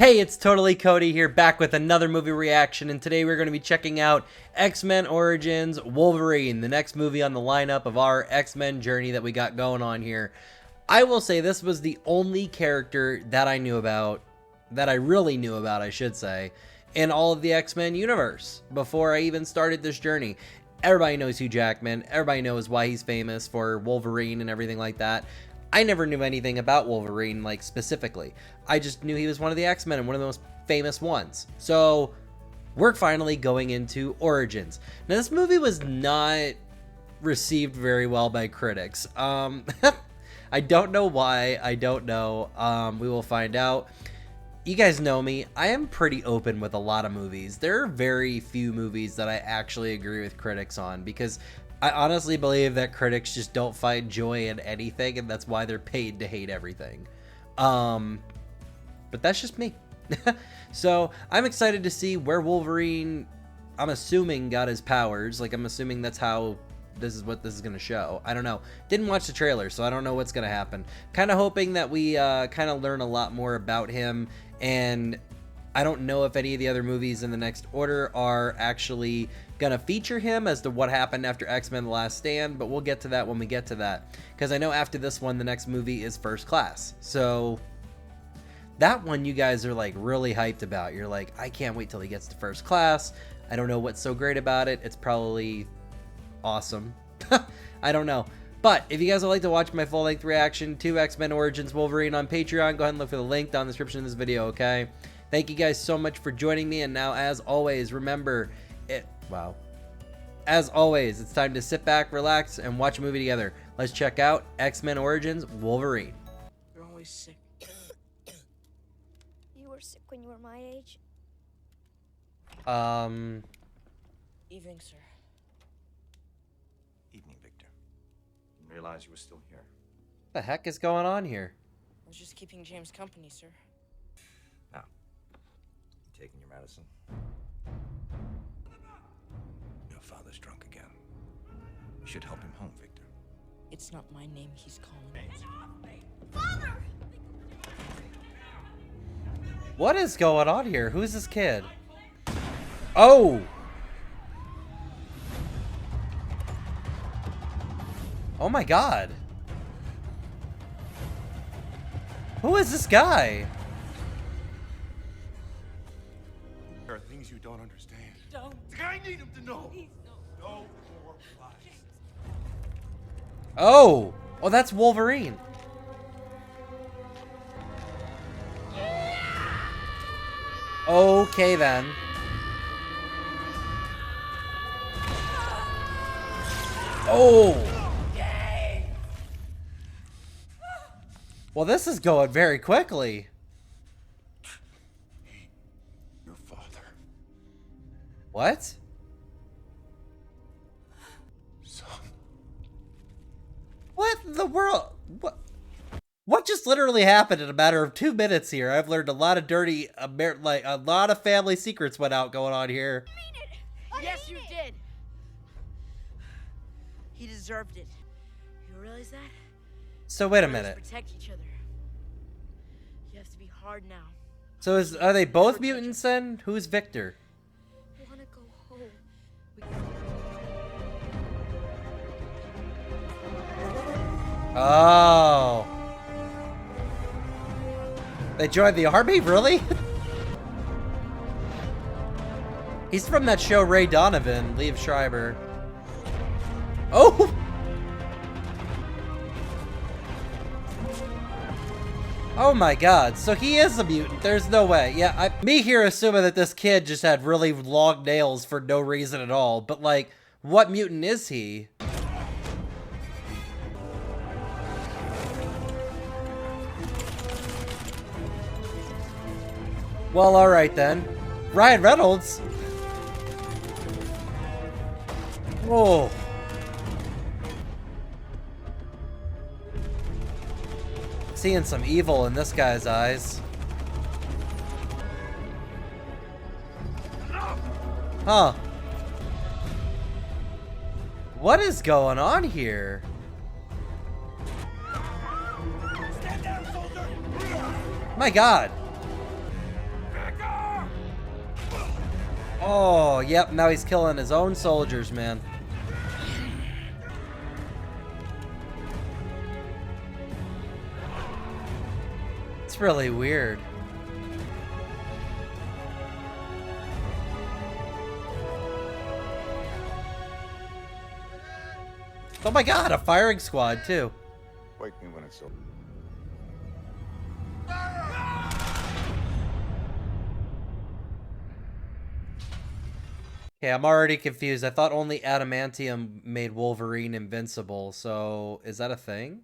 Hey, it's totally Cody here, back with another movie reaction, and today we're going to be checking out X-Men Origins Wolverine, the next movie on the lineup of our X-Men journey that we got going on here. I will say this was the only character that I knew about, that I really knew about, I should say, in all of the X-Men universe before I even started this journey. Everybody knows Hugh Jackman, everybody knows why he's famous for Wolverine and everything like that. I never knew anything about Wolverine, like, specifically. I just knew he was one of the X-Men and one of the most famous ones. So, we're finally going into Origins. Now, this movie was not received very well by critics. I don't know why. I don't know. We will find out. You guys know me. I am pretty open with a lot of movies. There are very few movies that I actually agree with critics on, because I honestly believe that critics just don't find joy in anything, and that's why they're paid to hate everything. But that's just me. So I'm excited to see where Wolverine, I'm assuming, got his powers. Like, I'm assuming that's how this is what this is going to show. I don't know. Didn't watch the trailer, so I don't know what's going to happen. Kind of hoping that we kind of learn a lot more about him, and I don't know if any of the other movies in the next order are actually gonna feature him as to what happened after X-Men The Last Stand, but we'll get to that when we get to that, because I know after this one the next movie is First Class, so that one you guys are like really hyped about. You're like, I can't wait till he gets to First Class. I don't know what's so great about it. It's probably awesome. I don't know. But if you guys would like to watch my full-length reaction to X-Men Origins Wolverine on Patreon, go ahead and look for the link down in the description of this video, okay? Thank you guys so much for joining me, and now, as always, remember, as always, it's time to sit back, relax, and watch a movie together. Let's check out X-Men Origins Wolverine. You're always sick. You were sick when you were my age? Evening, sir. Evening, Victor. Didn't realize you were still here. What the heck is going on here? I was just keeping James company, sir. Now, you taking your medicine? Your father's drunk again. You should help him home, Victor. It's not my name he's calling. Father! What is going on here? Who's this kid? Oh! Oh my god. Who is this guy? There are things you don't understand. Don't. I need him to know. Please, no. No more lies. Oh! Oh, that's Wolverine. Okay, then. Oh! Well, this is going very quickly. Your father. What? Son. What in the world? What just literally happened in a matter of 2 minutes here? I've learned a lot of dirty, like, a lot of family secrets went out going on here. Yes, you did. He deserved it. You realize that? So wait a Brothers minute. Protect each other. You have to be hard now. So are they both mutants then? Who's Victor? I want to go home. Oh. They joined the army? Really? He's from that show Ray Donovan, Liev Schreiber. Oh! Oh my god, so he is a mutant. There's no way. Yeah, me here assuming that this kid just had really long nails for no reason at all. But, like, what mutant is he? Well, alright then. Ryan Reynolds? Whoa. Seeing some evil in this guy's eyes. Huh. What is going on here? My God. Oh, yep, now he's killing his own soldiers, man. It's really weird. Oh my god, a firing squad too. Wake me when it's over. Okay, I'm already confused. I thought only adamantium made Wolverine invincible, so is that a thing?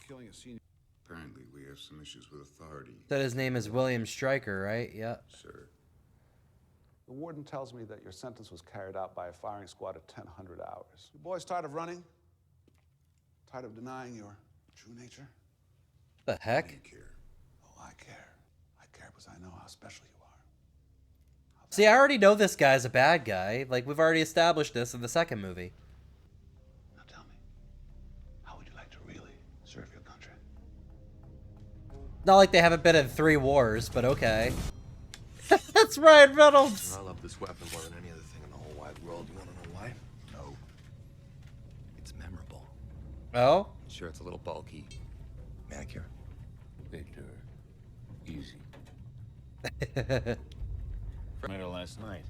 Killing a senior. Apparently, we have some issues with authority. Said his name is Liev Schreiber, right? Yeah. Sir. The warden tells me that your sentence was carried out by a firing squad at 1000 hours. You boys tired of running? Tired of denying your true nature? The heck? I care. Oh, I care. I care because I know how special you are. See, I already know this guy's a bad guy. Like, we've already established this in the second movie. Now tell me, how would you like to really serve your country? Not like they haven't been in 3 wars, but okay. That's Ryan Reynolds! I love this weapon more than any other thing in the whole wide world. You want to know why? No. It's memorable. Oh? Sure, it's a little bulky. Manicure. Victor. Easy. Met her last night.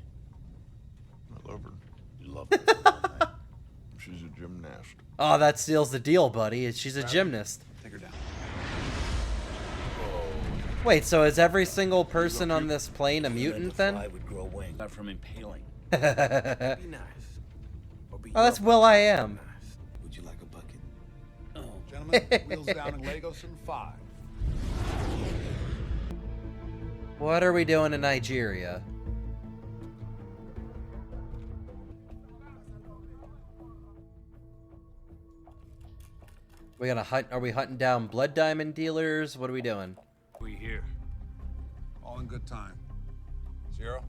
I love her. You love her. She's a gymnast. Oh, that seals the deal, buddy. She's a gymnast. Take her down. Wait, so is every single person on this plane a mutant then? I would grow wings. Not from impaling. Be nice. Or be Oh, that's Will I Am. nice. Would you like a bucket? Oh. Gentlemen, wheels down in Lagos in 5. What are we doing in Nigeria? We gonna hunt? Are we hunting down blood diamond dealers? What are we doing? We here. All in good time. Zero?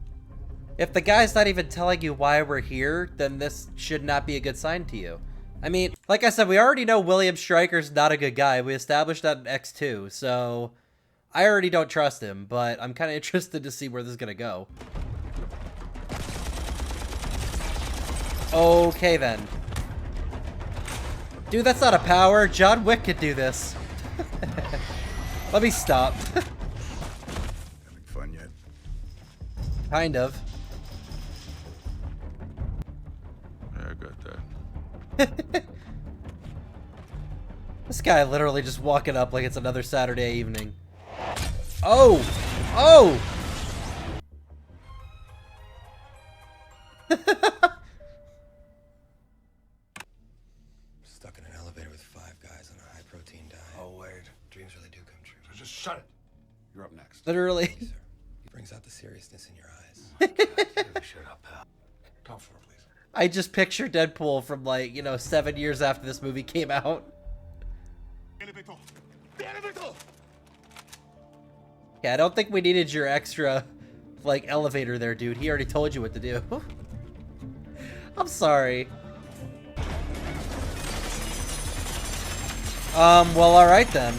If the guy's not even telling you why we're here, then this should not be a good sign to you. I mean, like I said, we already know Liev Schreiber's not a good guy. We established that in X2, so I already don't trust him, but I'm kind of interested to see where this is gonna go. Okay, then. Dude, that's not a power. John Wick could do this. Let me stop. Having fun yet? Kind of. Yeah, I got that. This guy literally just walking up like it's another Saturday evening. Oh! Oh! Stuck in an elevator with 5 guys on a high-protein diet. Oh, wait. Dreams really do come true. Just shut it. You're up next. Literally. Sir, it brings out the seriousness in your eyes. Shut up, pal. Top floor, please. I just picture Deadpool from like, 7 years after this movie came out. Yeah, I don't think we needed your extra, elevator there, dude. He already told you what to do. I'm sorry. Well, alright then.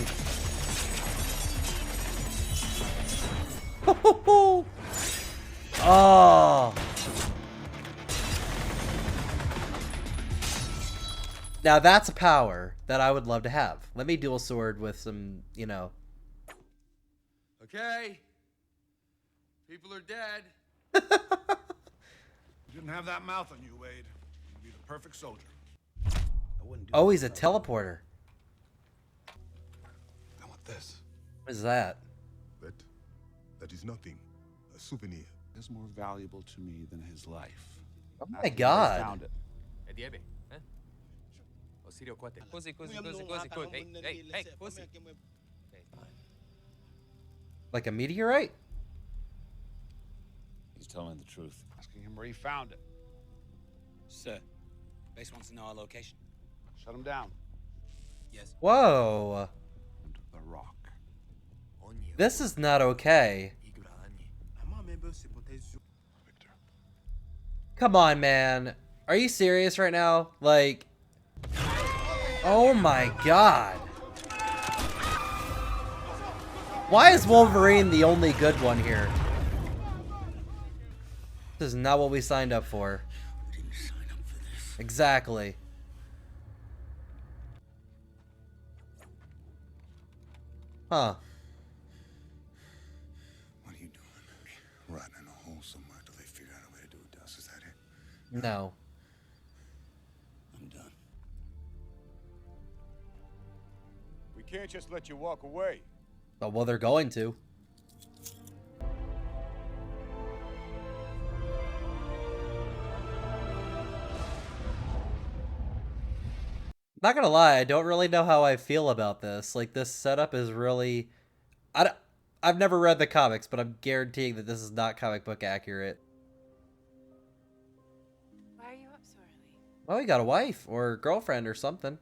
Oh. Now that's a power that I would love to have. Let me dual sword with some, Okay. People are dead. You didn't have that mouth on you, Wade. You'd be the perfect soldier. Oh, he's a teleporter. I want this. What is that? That is nothing. A souvenir. Is more valuable to me than his life. Oh my After they God. found it. Like a meteorite? He's telling the truth. Asking him where he found it. Sir, base wants to know our location. Shut him down. Yes. Whoa. Into the rock. This is not okay. Victor. Come on, man. Are you serious right now? Oh my God. Why is Wolverine the only good one here? This is not what we signed up for. We didn't sign up for this. Exactly. Huh. What are you doing? Rotting in a hole somewhere till they figure out a way to do it to us. Is that it? No. I'm done. We can't just let you walk away. But well, they're going to. Not gonna lie, I don't really know how I feel about this. Like, this setup is really... I've never read the comics, but I'm guaranteeing that this is not comic book accurate. Why are you up so early? Well, he got a wife or girlfriend or something.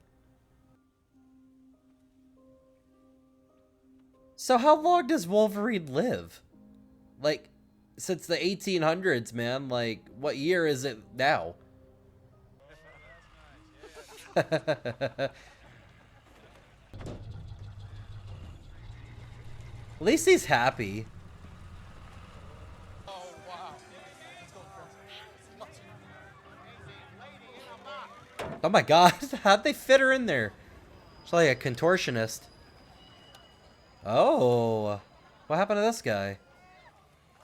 So how long does Wolverine live? Like, since the 1800s, man. Like, what year is it now? At least he's happy. Oh my god, how'd they fit her in there? She's like a contortionist. Oh, what happened to this guy?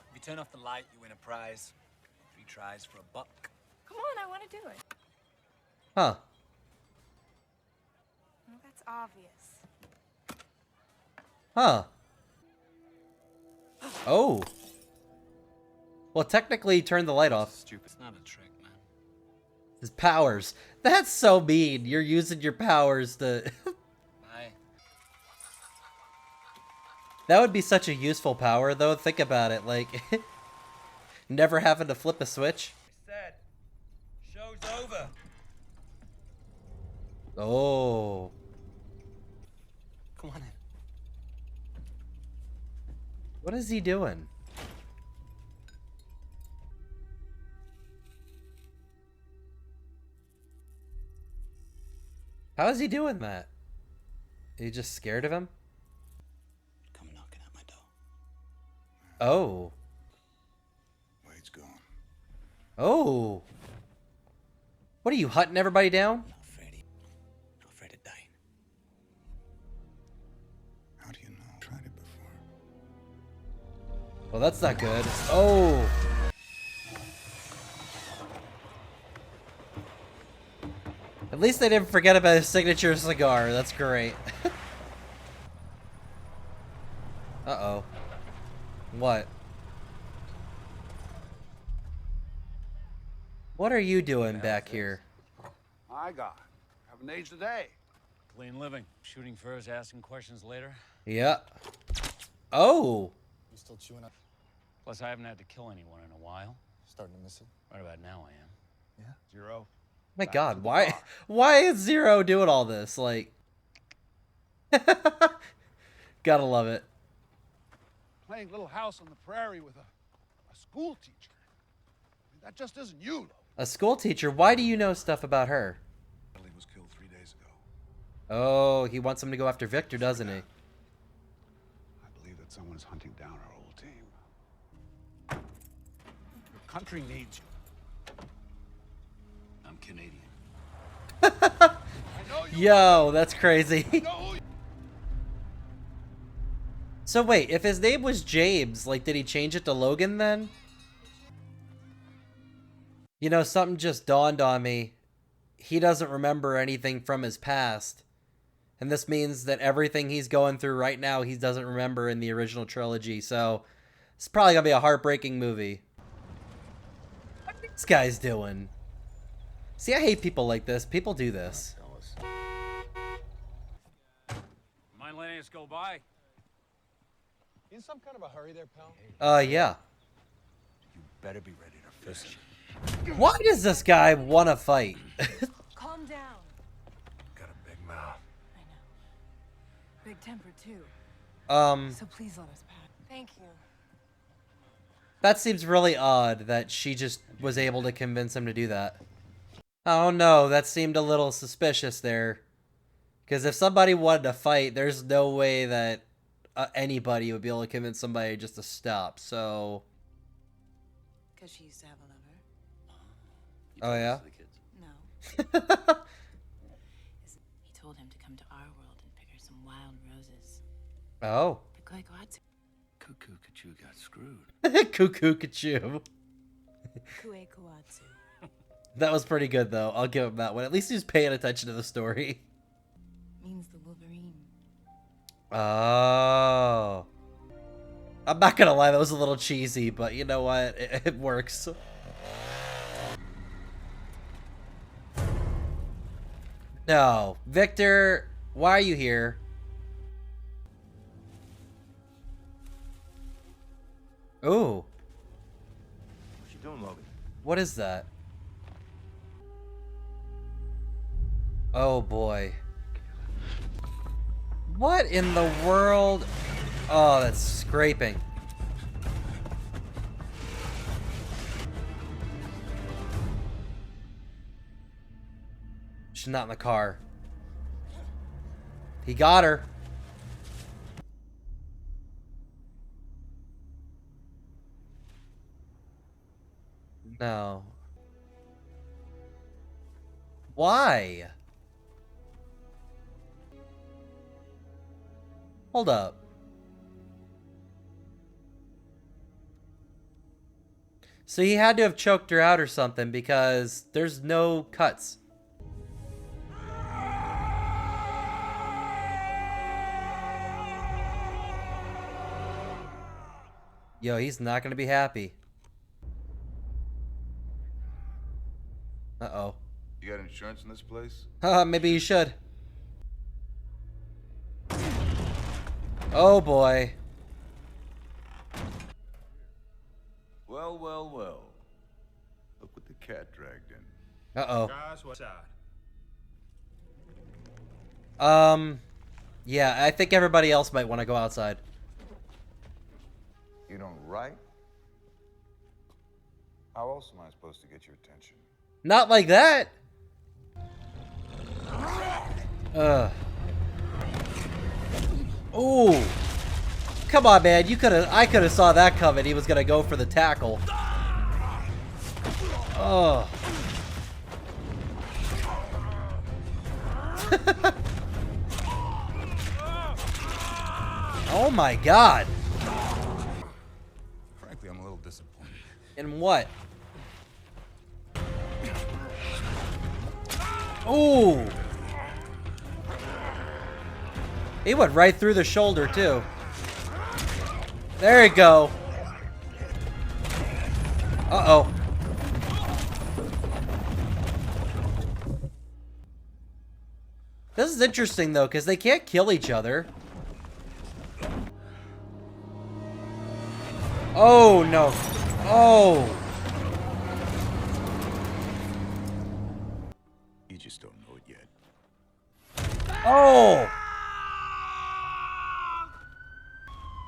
If you turn off the light, you win a prize. 3 tries for $1. Come on, I want to do it. Huh. Well, that's obvious. Huh. Oh. Well, technically, turn the light off. Stupid. It's not a trick, man. His powers. That's so mean. You're using your powers to... Bye. That would be such a useful power, though. Think about it. Like, never having to flip a switch. Said, show's over. Oh. Come on in. What is he doing? How is he doing that? Are you just scared of him? Come knocking at my door. Oh. Wade's gone. Oh. What are you, hunting everybody down? Not afraid of dying. How do you know? Tried it before. Well, that's not good. Oh. At least they didn't forget about his signature cigar. That's great. Uh-oh. What? What are you doing back here? My God, haven't aged a day. Clean living. Shooting first, asking questions later. Yeah. Oh. You still chewing up? Plus, I haven't had to kill anyone in a while. Starting to miss it? Right about now, I am. Yeah. Zero. My God, why is Zero doing all this? Like, gotta love it. Playing Little House on the Prairie with a school teacher. That just isn't you, though. A school teacher? Why do you know stuff about her? Natalie was killed 3 days ago. Oh, he wants him to go after Victor, doesn't he? I believe that someone is hunting down our old team. Your country needs you. I'm Canadian. Yo, that's crazy. So wait, if his name was James, like, did he change it to Logan then? You know, something just dawned on me. He doesn't remember anything from his past. And this means that everything he's going through right now, he doesn't remember in the original trilogy. So, it's probably gonna be a heartbreaking movie. What this guy's doing? See, I hate people like this. People do this. Mind letting us go by? You in some kind of a hurry there, pal? Yeah. You better be ready to fish. Why does this guy want to fight? Calm down. Got a big mouth. I know. Big temper, too. So please let us pass. Thank you. That seems really odd that she just was able to convince him to do that. Oh no, that seemed a little suspicious there. Because if somebody wanted to fight, there's no way that anybody would be able to convince somebody just to stop, so... Because she used to have a lover. Oh yeah. No. He told him to come to our world and pick her some wild roses. Oh. Cuckoo Kachu got screwed. Cuckoo Kachu. Kue Kuatsu. That was pretty good though. I'll give him that one. At least he was paying attention to the story. Means the Wolverine. Oh. I'm not gonna lie, that was a little cheesy, but you know what? It works. No. Victor, why are you here? Ooh. What you doing, Logan? What is that? Oh boy. What in the world? Oh, that's scraping. She's not in the car. He got her. No. Why? Hold up. So he had to have choked her out or something because there's no cuts. Yo, he's not gonna be happy. Uh-oh. You got insurance in this place? Maybe you should. Oh boy. Well, well, well. Look what the cat dragged in. Uh-oh. Guys, what's up? Yeah, I think everybody else might want to go outside. You don't write? How else am I supposed to get your attention? Not like that. Ooh. Come on, man. I could have saw that coming. He was going to go for the tackle. Oh. Oh my god. Frankly, I'm a little disappointed. In what? Ooh. He went right through the shoulder, too. There you go. Uh-oh. This is interesting, though, because they can't kill each other. Oh, no. Oh. You just don't know it yet. Oh.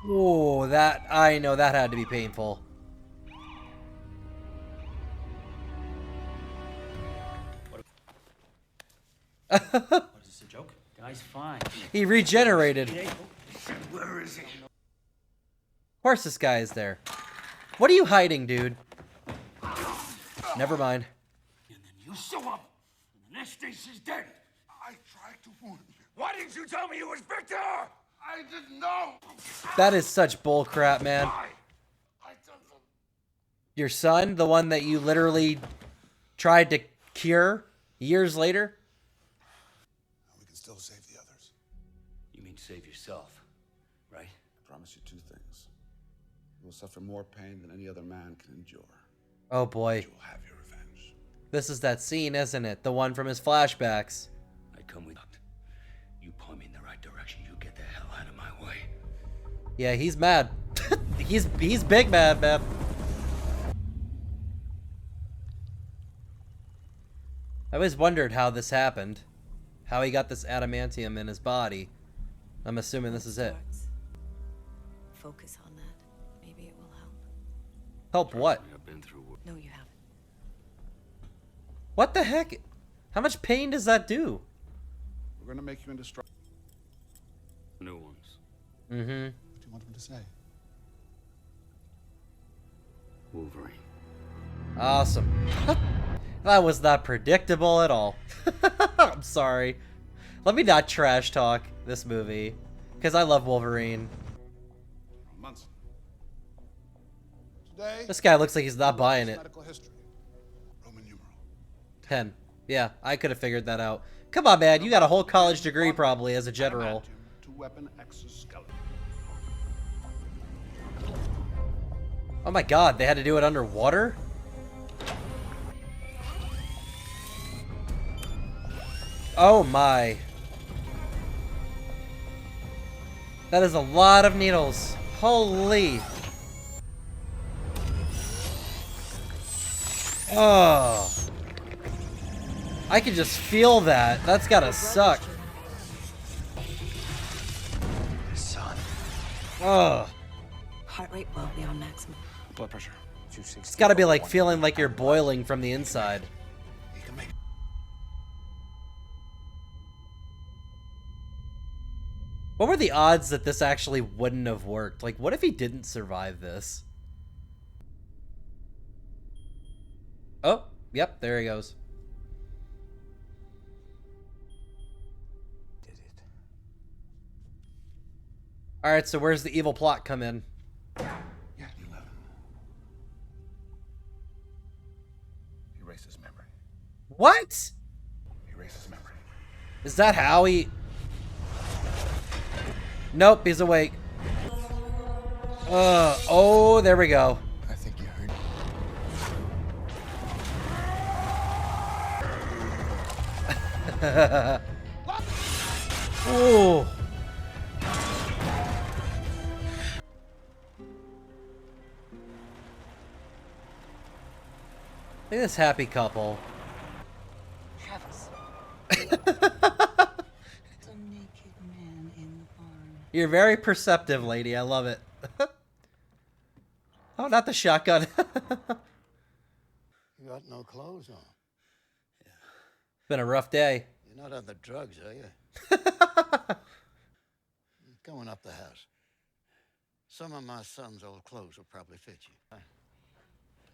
Whoa, I know that had to be painful. What is this, a joke? Guy's fine. He regenerated. Where is he? Of course this guy is there. What are you hiding, dude? Never mind. And then you show up, and the next day she's dead. I tried to warn you. Why didn't you tell me it was Victor? I didn't know. That is such bull crap, man. I don't know. Your son, the one that you literally tried to cure years later? We can still save the others. You mean save yourself, right? I promise you two things. You will suffer more pain than any other man can endure. Oh boy. You will have your revenge. This is that scene, isn't it? The one from his flashbacks. I come with you. Point me in the right direction. You get the hell out of my way. Yeah, he's mad. he's big mad, man. I always wondered how this happened. How he got this adamantium in his body. I'm assuming this is it. Focus on that. Maybe it will help. Help what? I've been through. No, you haven't. What the heck? How much pain does that do? We're going to make you indestructible. New ones. Mm-hmm. What do you want him to say? Wolverine. Awesome. That was not predictable at all. I'm sorry. Let me not trash talk this movie, because I love Wolverine. Months. Today, This guy looks like he's not buying it. medical history. Roman numeral. 10. Yeah, I could have figured that out. Come on, man. You got a whole college degree probably as a general. Adamantium, two-weapon exoskeleton. Oh my god, they had to do it underwater? Oh my. That is a lot of needles. Holy. Oh. I can just feel that. That's gotta suck. Son. Oh. Heart rate well beyond maximum. Blood pressure. 260. It's gotta be like feeling like you're boiling from the inside. You can make. What were the odds that this actually wouldn't have worked? Like, what if he didn't survive this? Oh, yep, there he goes. Did it. Alright, so where's the evil plot come in? Yeah, 11. Erase his memory. What? Erase his memory. Is that how he... Nope, he's awake. Oh, there we go. I think you heard. Ooh. Look at this happy couple. Travis. Naked man in the barn. You're very perceptive, lady. I love it. Oh, not the shotgun. You got no clothes on. Been a rough day. You're not on the drugs, are you? Going up the house. Some of my son's old clothes will probably fit you. I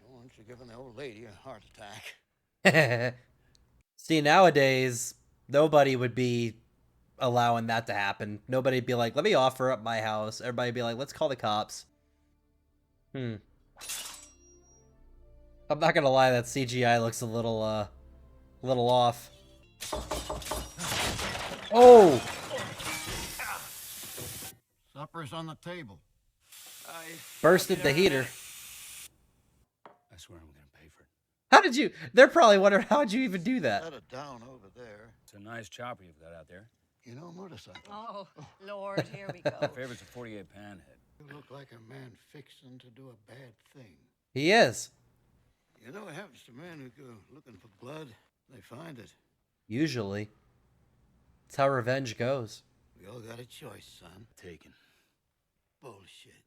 don't want you giving the old lady a heart attack. See, nowadays, nobody would be allowing that to happen. Nobody'd be like, let me offer up my house. Everybody'd be like, let's call the cops. I'm not gonna lie, that CGI looks a little off. Oh! Supper's on the table. Bursted the heater. I swear I'm gonna pay for it. How did you... They're probably wondering, how'd you even do that? Set it down over there. It's a nice chopper you've got out there. You know, motorcycle. Oh, Lord, here we go. My favorite's a 48 panhead. You look like a man fixing to do a bad thing. He is. You know what happens to men who go looking for blood? They find it. Usually. It's how revenge goes. We all got a choice, son. Taken. Bullshit.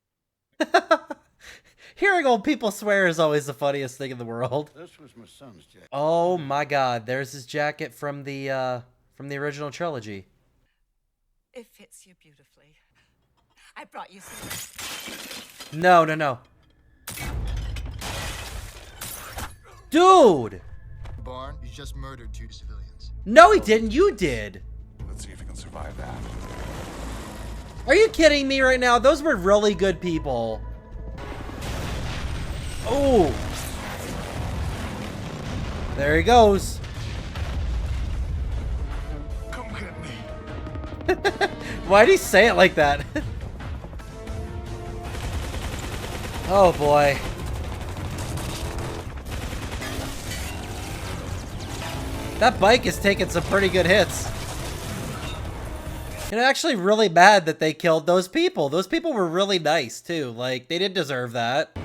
Hearing old people swear is always the funniest thing in the world. This was my son's jacket. Oh my god, there's his jacket from the original trilogy. It fits you beautifully. I brought you some. No. Dude! Barn, you just murdered 2 civilians. No, he didn't. You did. Let's see if he can survive that. Are you kidding me right now? Those were really good people. Oh. There he goes. Come get me. Why'd he say it like that? Oh boy. That bike is taking some pretty good hits. And I'm actually really mad that they killed those people. Those people were really nice too. Like, they didn't deserve that.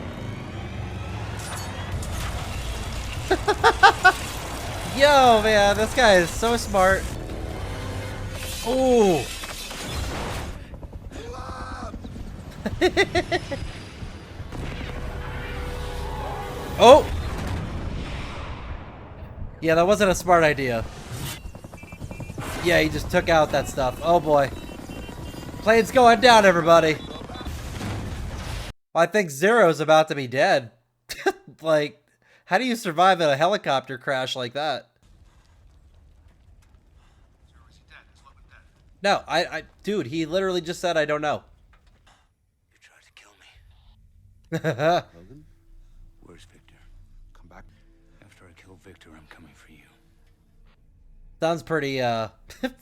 Yo, man, this guy is so smart. Ooh. Oh. Yeah, that wasn't a smart idea. Yeah, he just took out that stuff. Oh boy. Plane's going down, everybody. I think Zero's about to be dead. Like, How do you survive a helicopter crash like that? No, dude, he literally just said, I don't know. You tried to kill me. Logan? Where's Victor? Come back. After I kill Victor, I'm coming for you. Sounds pretty,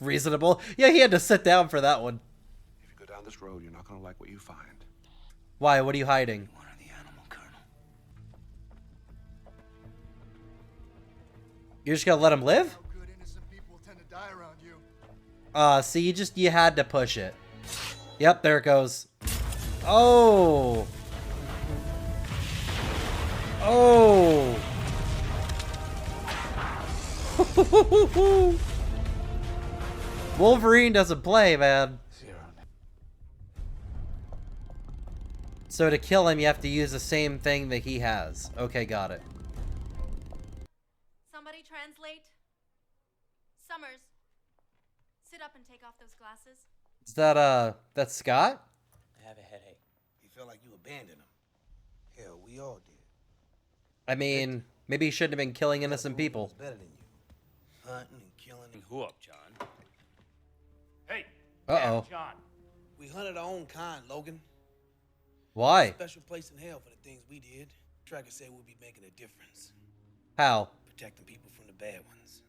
reasonable. Yeah, he had to sit down for that one. If you go down this road, you're not gonna like what you find. Why? What are you hiding? One of the animal colonel. You're just gonna let him live? How good innocent people tend to die around you. See, you had to push it. Yep, there it goes. Oh! Oh! Wolverine doesn't play, man. So to kill him, you have to use the same thing that he has. Okay, got it. Somebody translate. Summers, sit up and take off those glasses. Is that, that's Scott? I have a headache. You felt like you abandoned him. Hell, we all did. I mean, maybe he shouldn't have been killing innocent people. Better than you. Hunting and killing and Who up, John? Hey. Uh-oh. John. we hunted our own kind, Logan. Why? Special place in hell for the things we did. Tracker said we'll be making a difference. How? Protecting people from the bad ones.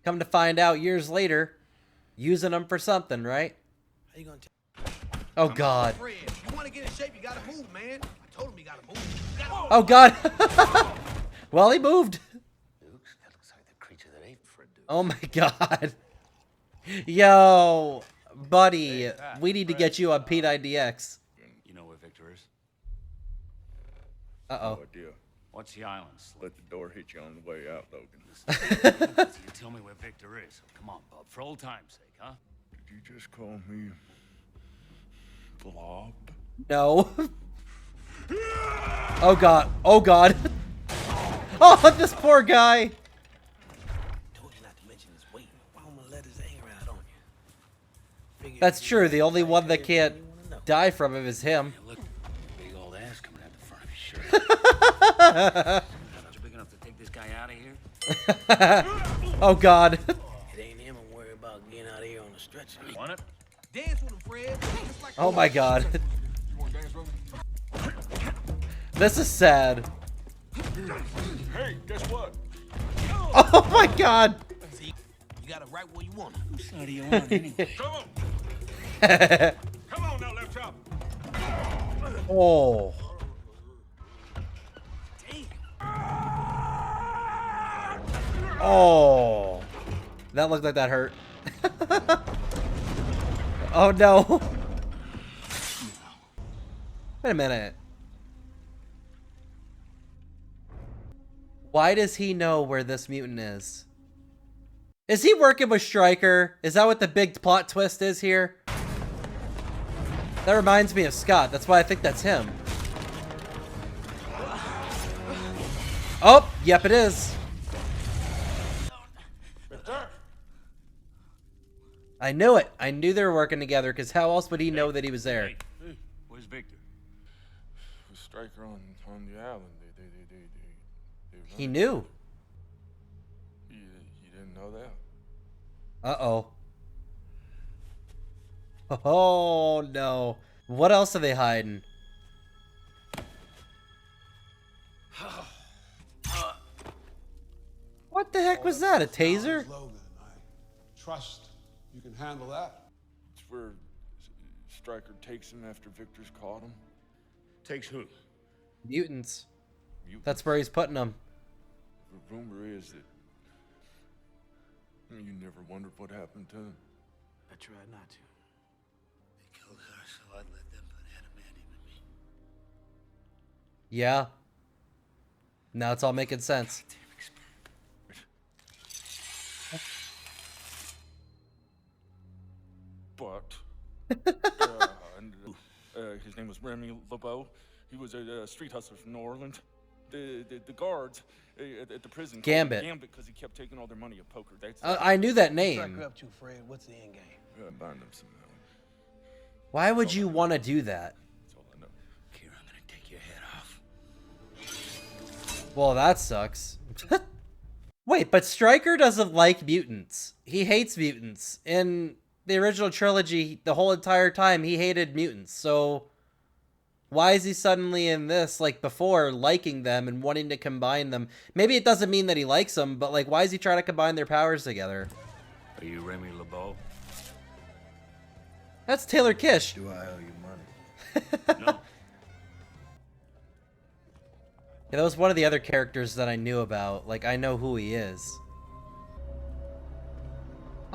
Come to find out years later, using them for something, right? How you gonna Oh God. Fred, you wanna get in shape, you gotta move, man. I told him you gotta move. You gotta move. Oh God. Well, he moved. Dukes, that looks like the creature that ate Fred Dukes. Oh my God. Yo, buddy, we need to get you on Pete IDX. You know where Victor is? Uh-oh. No idea. What's the island? Let the door hit you on the way out, Logan. You tell me where Victor is. Come on, bub. For old time's sake, huh? Did you just call me Blob? No. Oh God. Oh God. Oh, this poor guy. Told you not to mention his weight. Why am I let his anger out on you? That's true. The only one that can't die from him is him. Hey, look, big old ass coming out the front of his shirt. You big enough to take this guy out of here? Oh God. It ain't him I'm worried about getting out of here on a stretcher. You want it? Dance with him, Fred. Oh my God. You want to dance with me? This is sad. Hey, guess what? Oh my God. See, you got it right where you want him. Whose side are you on anyway? Come on. Come on now, left chop. Oh. Oh. That looked like that hurt. Oh no. Wait a minute. Why does he know where this mutant is? Is he working with Stryker? Is that what the big plot twist is here? That reminds me of Scott. That's why I think that's him. Oh, yep it is. I knew it. I knew they were working together, because how else would he know that he was there? Hey, where's Victor? Stryker on the island. They He knew. You didn't know that? Uh-oh. Oh, no. What else are they hiding? What the heck was that? A taser? Logan, I trust you can handle that. It's where Stryker takes him after Victor's caught him. Takes who? Mutants. That's where he's putting them. The rumor is that you never wondered what happened to him. I tried not to. They killed her, so I'd let them put adamantium in me. Yeah. Now it's all making sense. But his name was Remy LeBeau. He was a street hustler from New Orleans. The guards at the prison Gambit. Gambit because he kept taking all their money at poker. That's I knew that name. Stryker up to, Fred. What's the end game? Bind him somehow. Why would you want to do that? That's all I know. Here, I'm gonna take your head Well, that sucks. Wait, but Stryker doesn't like mutants. He hates mutants. In the original trilogy, the whole entire time, he hated mutants. So why is he suddenly in this, like before, liking them and wanting to combine them? Maybe it doesn't mean that he likes them, but like, why is he trying to combine their powers together? Are you Remy LeBeau? That's Taylor Kish. Do I owe you money? No. Yeah, that was one of the other characters that I knew about. Like, I know who he is.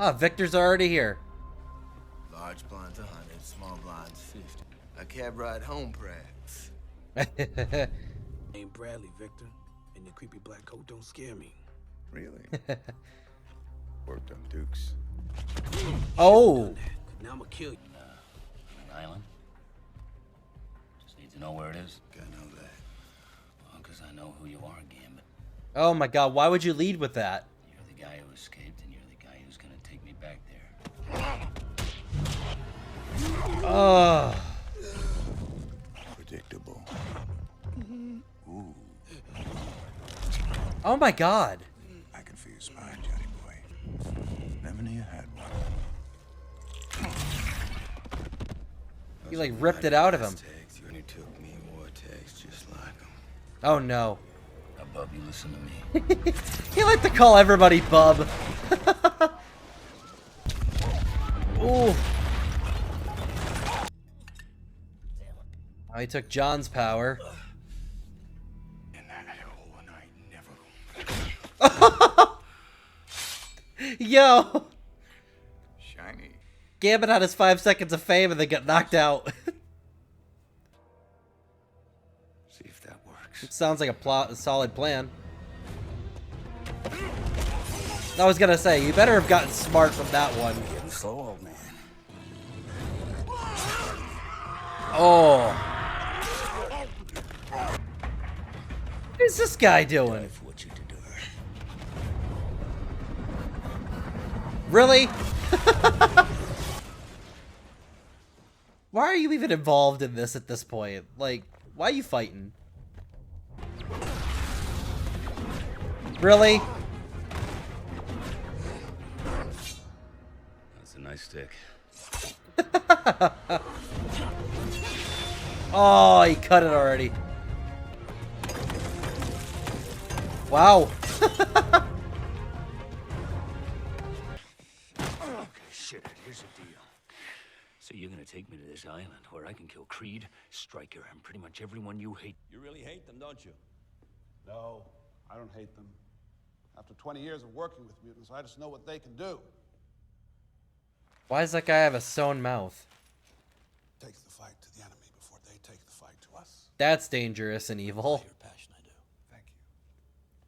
Ah, Victor's already here. Large blinds 100, small blinds 50. A cab ride home, perhaps. Named Bradley, Victor, and the creepy black coat don't scare me. Really? Worked on Dukes. Oh! Now I'm gonna kill you. An island? Just need to know where it is. Gotta know that. Well, because I know who you are, Gambit. Oh my god, why would you lead with that? You're the guy who escaped, and you're the guy who's gonna take me back there. Ugh. Predictable. Ooh. Oh my god. I can feel your spine, Johnny boy. Never knew you had one. He like ripped it out of him. You took me vortex just like him. Oh no. Now, Bub, you listen to me. He like to call everybody Bub. Ooh. Oh, he took John's power. In that hole, and I never. Yo. Shiny. Gambit had his 5 seconds of fame and then got knocked out. See if that works. It sounds like a solid plan. I was gonna say, you better have gotten smart from that one. Getting slow, old man. Oh. What is this guy doing? Really? Why are you even involved in this at this point? Like, why are you fighting? Really? That's a nice stick. Oh, he cut it already. Wow. Okay, shit, here's the deal. So you're gonna take me to this island where I can kill Creed, Stryker, and pretty much everyone you hate. You really hate them, don't you? No, I don't hate them. After 20 years of working with mutants, I just know what they can do. Why does that guy have a sewn mouth? Take the fight to the enemy before they take the fight to us. That's dangerous and evil. Your passion, I do. Thank you.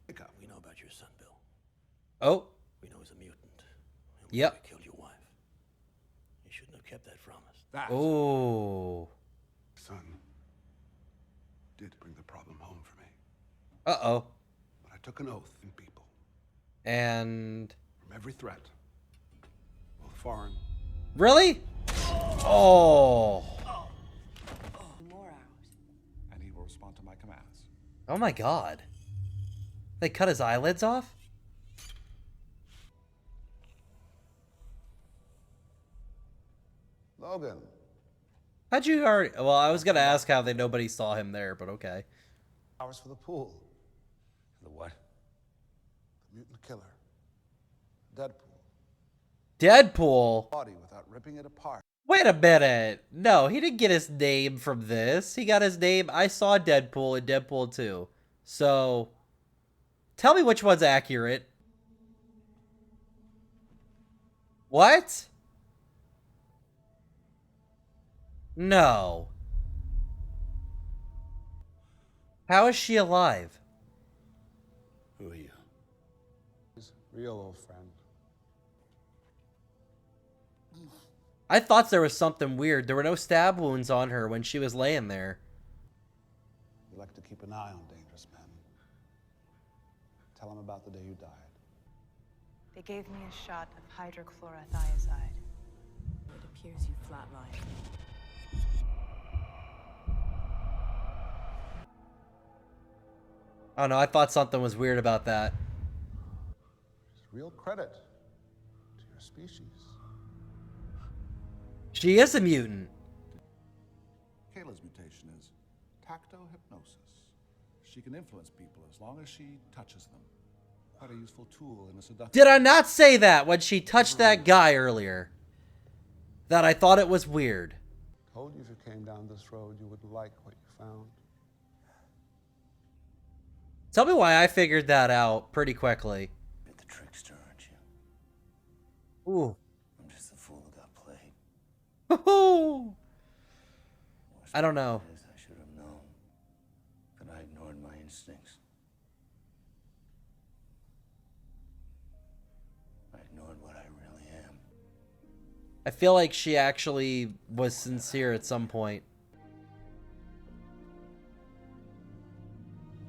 Pick up. We know about your son, Bill. Oh. We know he's a mutant. And we Yep. know he killed your wife. You shouldn't have kept that from us. That Oh. son did bring the problem home for me. Uh-oh. But I took an oath in people. And... From every threat, both foreign. Really? Oh. More hours. And he will respond to my commands. Oh my god. They cut his eyelids off? Logan. How'd you already... Well, I was gonna ask how nobody saw him there, but okay. Hours for the pool. The what? The mutant killer. Deadpool. Deadpool? Body without ripping it apart. Wait a minute. No, he didn't get his name from this. He got his name... I saw Deadpool in Deadpool 2. So... Tell me which one's accurate. What? No. How is she alive? Who are you? He's a real old friend. I thought there was something weird. There were no stab wounds on her when she was laying there. You like to keep an eye on dangerous men. Tell him about the day you died. They gave me a shot of hydrochlorothiazide. It appears you flatlined. I don't know, I thought something was weird about that. It's real credit to your species. She is a mutant. Kayla's mutation is tacto-hypnosis. She can influence people as long as she touches them. Quite a useful tool in a seduction. Did I not say that when she touched that guy earlier? That I thought it was weird. Told you if you came down this road, you would like what you found. Tell me why I figured that out pretty quickly. You're the trickster, aren't you? Ooh. I'm just the fool who got played. Ooh. I don't know. I should have known, but I ignored my instincts. I ignored what I really am. I feel like she actually was sincere at some point.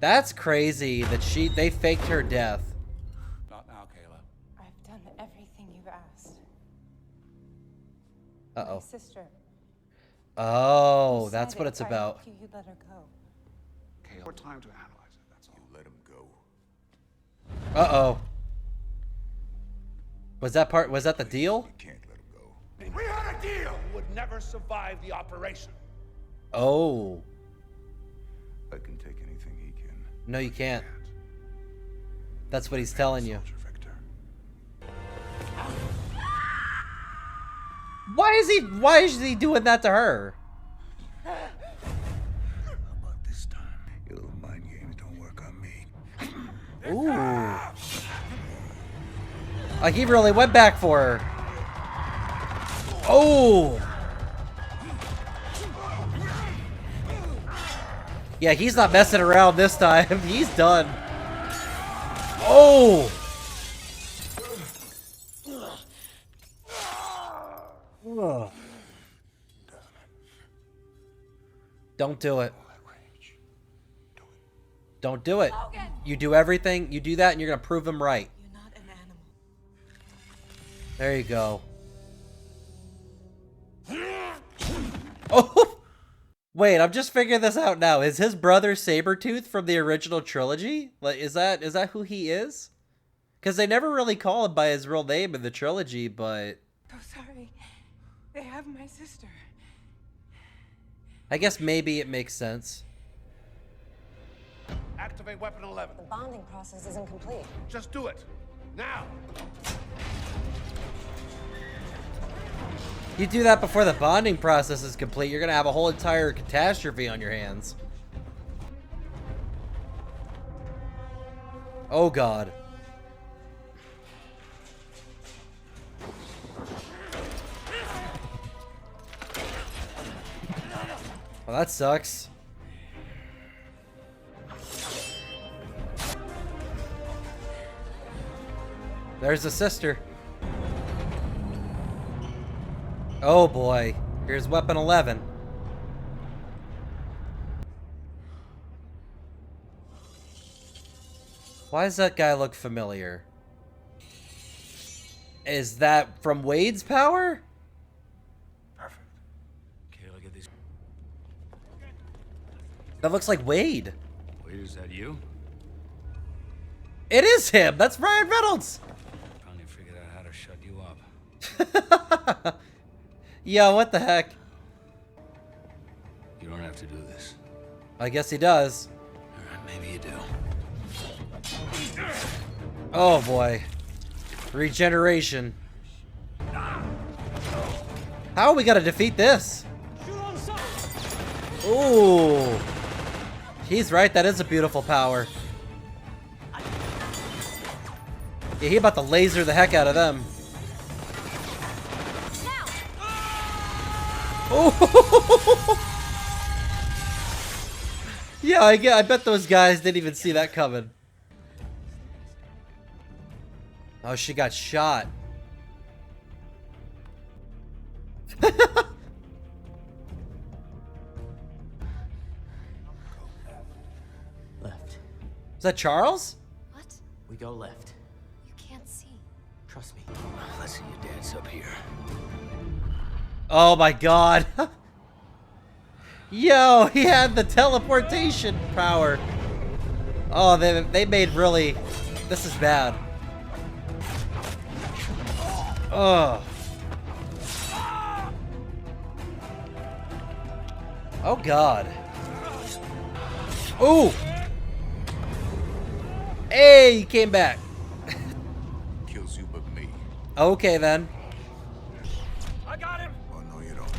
That's crazy that they faked her death. Not now, Kayla. I've done everything you've asked. Uh-oh. My sister. Oh, You that's said what if it's I about. helped you, you'd let her go. Kayla, more time to analyze it, that's all. You let him go. Uh-oh. Was that the deal? You can't let him go. We had a deal! You would never survive the operation. Oh. I can take anything he can. No, you can't. That's what he's telling you. Why is he doing that to her? How about this time? Your little mind games don't work on me. Ooh. Like he really went back for her. Oh. Yeah, he's not messing around this time. He's done. Oh. Ugh. Don't do it. Don't do it. Logan! You do everything. You do that and you're going to prove him right. You're not an animal. There you go. Oh! Wait, I'm just figuring this out now. Is his brother Sabretooth from the original trilogy? Like, is that who he is? Because they never really call him by his real name in the trilogy, but... So sorry. They have my sister. I guess maybe it makes sense. Activate weapon 11. The bonding process isn't complete. Just do it. Now. You do that before the bonding process is complete, you're going to have a whole entire catastrophe on your hands. Oh, God. Well, that sucks. There's the sister. Oh boy. Here's weapon 11. Why does that guy look familiar? Is that from Wade's power? Perfect. Kayla, get these. That looks like Wade. Wait, is that you? It is him. That's Ryan Reynolds. Finally figured out how to shut you up. Yo, what the heck? You don't have to do this. I guess he does. Alright, maybe you do. Oh boy. Regeneration. How are we gonna defeat this? Ooh. He's right, that is a beautiful power. Yeah, he about to laser the heck out of them. Oh. Yeah, I bet those guys didn't even see that coming. Oh, she got shot. Left. Is that Charles? What? We go left. You can't see. Trust me. Let's see you dance up here. Oh my god. Yo, he had the teleportation power. Oh, they made really... This is bad. Ugh. Oh, God. Ooh! Hey, he came back. Kills you but me. Okay, then. I got him! Oh, no, you don't.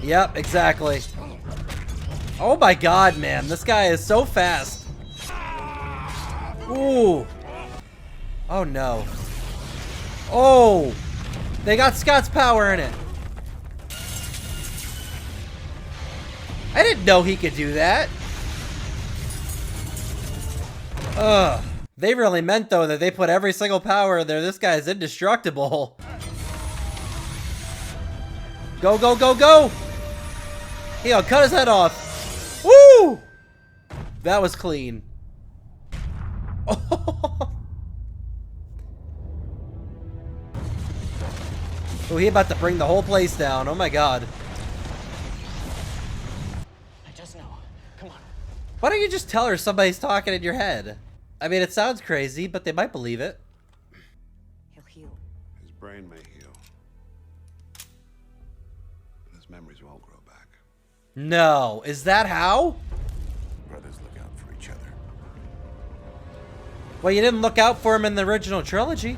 Yep, exactly. Oh my God, man. This guy is so fast. Ooh. Oh, no. Oh! They got Scott's power in it. I didn't know he could do that. Ugh. They really meant, though, that they put every single power in there. This guy is indestructible. Go, go, go, go! He'll cut his head off. Woo! That was clean. Oh, he about to bring the whole place down. Oh my God. I just know. Come on. Why don't you just tell her somebody's talking in your head? I mean, it sounds crazy, but they might believe it. He'll heal. His brain may heal. But his memories won't grow back. No. Is that how? Brothers look out for each other. Well, you didn't look out for him in the original trilogy.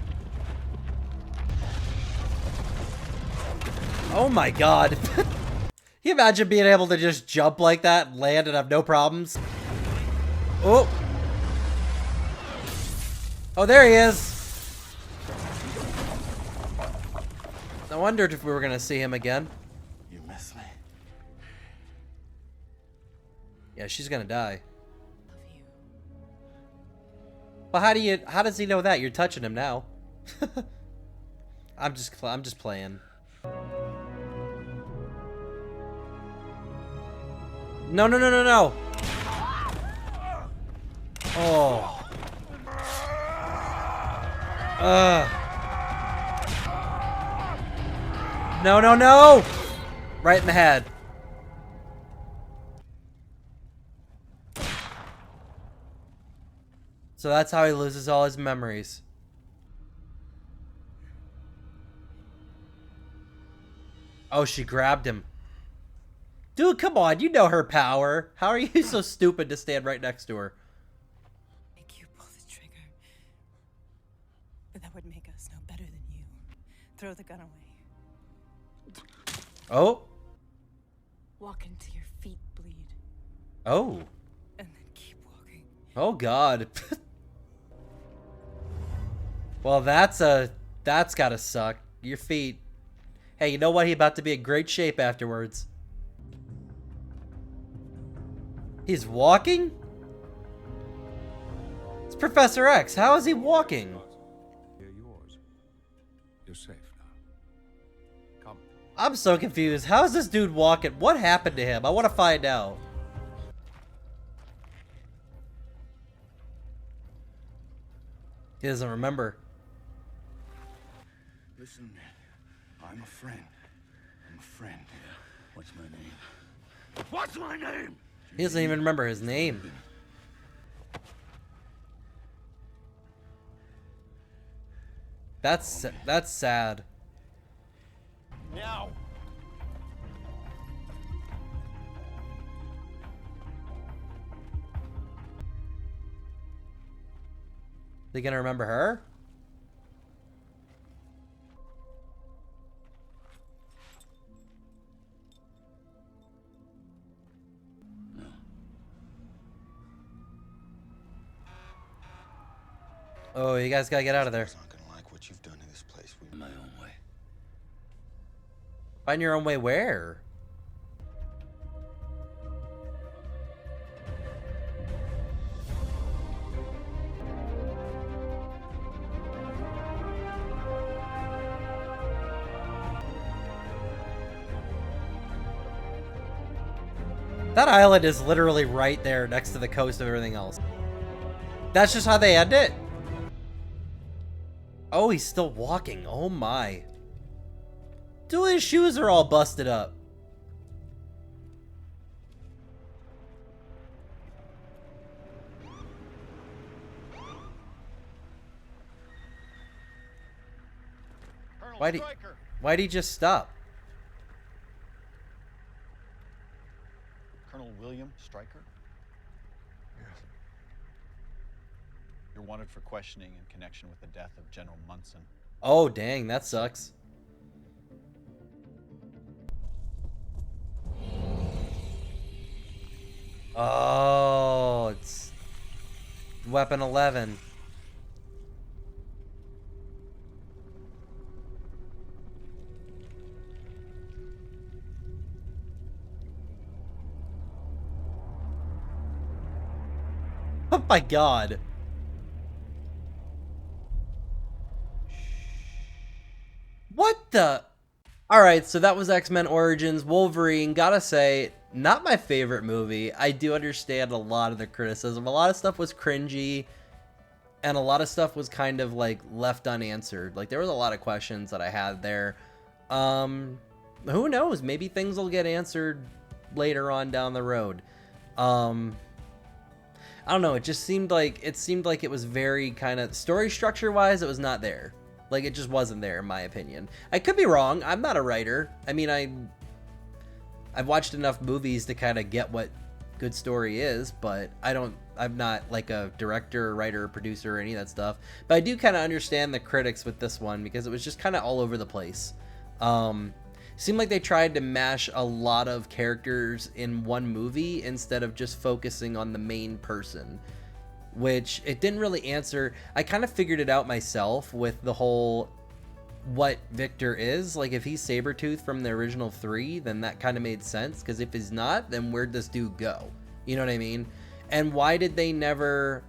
Oh my God. Can you imagine being able to just jump like that, land, and have no problems? Oh. Oh, there he is. I wondered if we were going to see him again. You miss me? Yeah, she's going to die. Well, how does he know that? You're touching him now. I'm just playing. No, no, no, no, no. Oh. No, no, no. Right in the head. So that's how he loses all his memories. Oh, she grabbed him. Dude, come on. You know her power. How are you so stupid to stand right next to her? Make you pull the trigger. But that would make us no better than you. Throw the gun away. Oh. Walk until your feet bleed. Oh. And then keep walking. Oh, God. Well, that's gotta suck. Your feet. Hey, you know what? He's about to be in great shape afterwards. He's walking? It's Professor X. How is he walking? They're yours. You're safe now. Come. I'm so confused. How is this dude walking? What happened to him? I want to find out. He doesn't remember. Listen, I'm a friend. I'm a friend. What's my name? What's my name? He doesn't even remember his name. That's sad. Now. They gonna remember her? Oh, you guys gotta get out of there. Not gonna like what you've done in this place. My own way. Find your own way where? That island is literally right there next to the coast of everything else. That's just how they end it? Oh, he's still walking. Oh my. Dude, his shoes are all busted up. Why'd he just stop? Colonel William Stryker? Yes. You're wanted for questioning in connection with the death of General Munson. Oh, dang, that sucks. Oh, it's Weapon 11. Oh my god. What the? Alright, so that was X-Men Origins Wolverine. Gotta say, not my favorite movie. I do understand a lot of the criticism. A lot of stuff was cringy, and a lot of stuff was kind of like left unanswered. Like there was a lot of questions that I had there. Who knows? Maybe things will get answered later on down the road. I don't know. It just seemed like it was very kind of story structure wise. It was not there. Like it just wasn't there in my opinion. I could be wrong. I'm not a writer. I mean, I've watched enough movies to kind of get what good story is, but I'm not like a director, or writer, or producer, or any of that stuff. But I do kind of understand the critics with this one because it was just kind of all over the place. Seemed like they tried to mash a lot of characters in one movie instead of just focusing on the main person, which it didn't really answer. I kind of figured it out myself with the whole what Victor is. Like if he's Sabretooth from the original 3, then that kind of made sense, because if he's not, then where'd this dude go? You know what I mean? And why did they never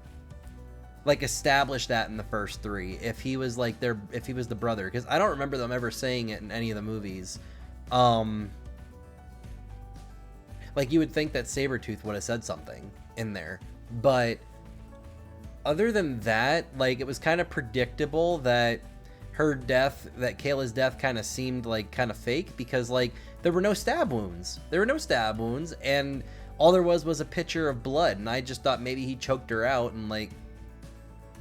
like establish that in the first 3 if he was like if he was the brother? Because I don't remember them ever saying it in any of the movies. Like you would think that Sabretooth would have said something in there, but other than that, like it was kind of predictable that Kayla's death kind of seemed like kind of fake, because like there were no stab wounds. And all there was a picture of blood, and I just thought maybe he choked her out and like,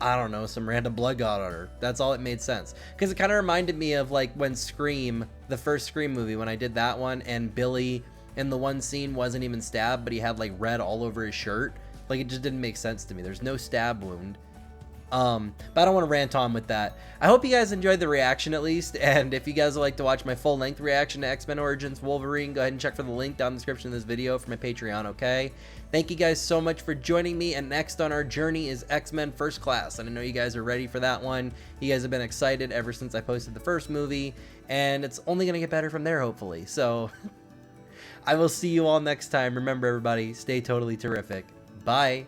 I don't know, some random blood got on her. That's all it made sense. Because it kind of reminded me of like when Scream, the first Scream movie, when I did that one, and Billy in the one scene wasn't even stabbed, but he had like red all over his shirt. Like it just didn't make sense to me. There's no stab wound. But I don't want to rant on with that. I hope you guys enjoyed the reaction at least, and if you guys would like to watch my full-length reaction to X-Men Origins Wolverine, go ahead and check for the link down in the description of this video for my Patreon, okay? Thank you guys so much for joining me, and next on our journey is X-Men First Class, and I know you guys are ready for that one. You guys have been excited ever since I posted the first movie, and it's only going to get better from there, hopefully. So, I will see you all next time. Remember, everybody, stay totally terrific. Bye.